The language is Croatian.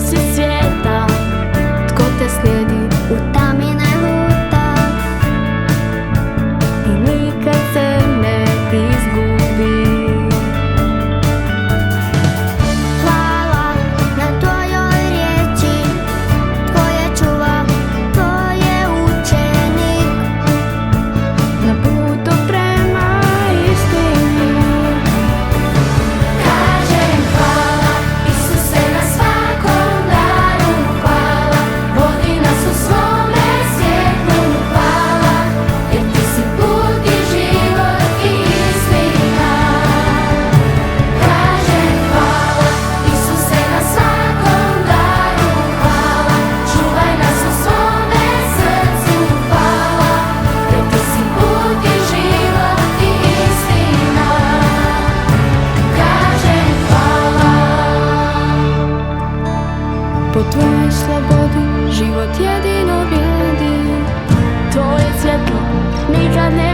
si svijeta, tko te slijedi u tami ne luta i nikad se ne izgubi. Hvala na tvojoj riječi, tvoje čuva, tvoje učenik na putu prema istini. Kažem hvala, Isuse, na svakom daru hvala, vodi nas u svome svjetlu hvala, jer ti si put i život i istina. Kažem hvala, Isuse, na svakom daru hvala, čuvaj nas u svome srcu hvala, jer ti si put i život i istina. Kažem hvala. Po tvojoj slobodi život jedino vrijedi, tvoje svjetlo nikad ne